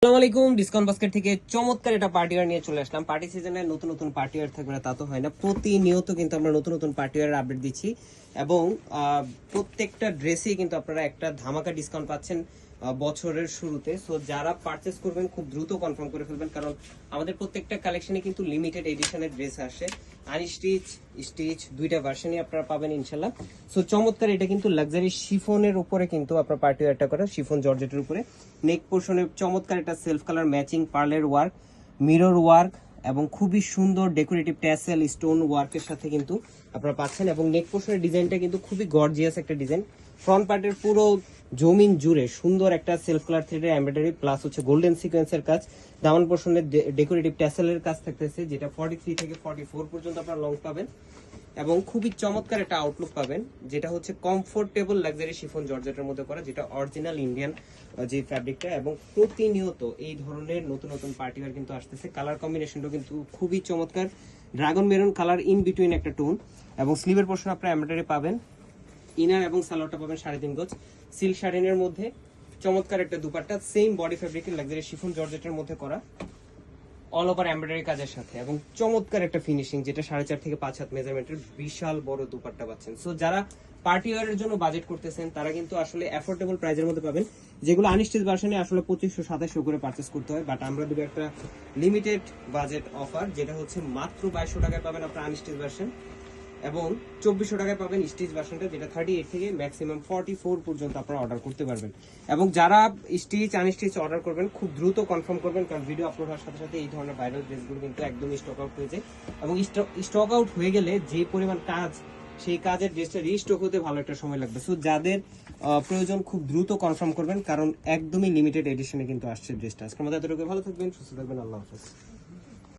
আসসালামু আলাইকুম। Discount basket থেকে চমৎকার একটা পার্টি ওয়্যার নিয়ে চলে আসলাম। পার্টি সিজনে নতুন নতুন পার্টি ওয়্যার থাকবে না তা তো হয় না, প্রতিনিয়ত কিন্তু আমরা নতুন নতুন পার্টি ওয়্যার আপডেট দিচ্ছি এবং প্রত্যেকটা ড্রেসেই কিন্তু আপনারা একটা ধামাকা ডিসকাউন্ট পাচ্ছেন বছরের শুরুতে। সো যারা পারচেস করবেন খুব দ্রুত কনফার্ম করে ফেলবেন, কারণ আমাদের প্রত্যেকটা কালেকশনে কিন্তু লিমিটেড এডিশনের ড্রেস আসে, আনস্টিচ স্টিচ দুইটা ভার্সনই আপনারা পাবেন ইনশাল্লাহ। সো চমৎকার, এটা কিন্তু লাক্সারি শিফনের উপরে কিন্তু আপনার পার্টি ওয়্যারটা করা, শিফন জর্জেটের উপরে। নেক পোর্শনে চমৎকার একটা সেলফ কালার ম্যাচিং পার্লের ওয়ার্ক, মিরর ওয়ার্ক এবং খুবই সুন্দর ডেকোরেটিভ ট্যাসেল স্টোন ওয়ার্কের সাথে কিন্তু আপনারা পাচ্ছেন। এবং নেক পোর্শনের ডিজাইনটা কিন্তু খুবই গর্জিয়াস একটা ডিজাইন। ফ্রন্ট পার্টের পুরো জমিন জুড়ে সুন্দর একটা self colour thread embroidery plus হচ্ছে গোল্ডেন সিকোয়েন্সের কাজ। দামান পোর্শনের ডেকোরেটিভ ট্যাসেলের কাজ থাকতেছে, যেটা 43 থেকে 44 পর্যন্ত আপনারা লং পাবেন এবং খুবই চমৎকার একটা আউটলুক পাবেন, যেটা হচ্ছে কমফোর্টেবল লাক্সারি শিফন জর্জেটের মধ্যে করা, যেটা অরিজিনাল ইন্ডিয়ান যে ফ্যাব্রিকটা। এবং প্রতিনিয়ত এই ধরনের নতুন নতুন পার্টিওয়ার কিন্তু আসতেছে। কালার কম্বিনেশনটা কিন্তু খুবই চমৎকার, dragon maroon colour in between একটা টোন। এবং স্লিভের পোর্শন আপনারা এমব্রয়ডারি পাবেন, ইনার এবং সালোয়ারটা পাবেন 3.5 গজ সিল্ক শাড়িনের মধ্যে। চমৎকার একটা দুপাট্টা সেম বডি ফ্যাব্রিকের লাক্সারি শিফন জর্জেটের মধ্যে করা, অল ওভার এমব্রয়ডারি কাজের সাথে এবং চমৎকার একটা ফিনিশিং, যেটা 4.5 থেকে 5 হাত মেজারমেন্টের বিশাল বড় দুপাট্টা পাচ্ছেন। সো যারা পার্টি ওয়্যারের জন্য বাজেট করতেছেন তারা কিন্তু আসলে অ্যাফোর্ডেবল প্রাইসের মধ্যে পাবেন, যেগুলো আনস্টিচ ভার্সনে আসলে 2500-2700 করে পারচেস করতে হয়। বাট আমরা দেবো একটা লিমিটেড বাজেট অফার, যেটা হচ্ছে মাত্র 2200 টাকায় পাবেন আপনার আনস্টিচ ভার্সন এবং 2400 টাকায় পাবেন স্টিচ ভার্সনটা, যেটা 38 থেকে ম্যাক্সিমাম 44 পর্যন্ত আপনারা অর্ডার করতে পারবেন। এবং যারা স্টিচ আনস্টিচ অর্ডার করবেন খুব দ্রুত কনফার্ম করবেন, কারণ ভিডিও আপলোড হওয়ার সাথে সাথে এই ধরনের ভাইরাল ড্রেসগুলো কিন্তু একদমই স্টক আউট হয়ে যায়। এবং স্টক আউট হয়ে গেলে যে পরিমাণ কাজ, সেই কাজের ড্রেসটা রিস্টক হতে ভালো একটা সময় লাগবে। সো যাদের প্রয়োজন খুব দ্রুত কনফার্ম করবেন, কারণ একদমই লিমিটেড এডিশনে কিন্তু আসছে ড্রেসটা। আজকে আমাদের এতটুকু, ভালো থাকবেন, সুস্থ থাকবেন, আল্লাহ হাফেজ।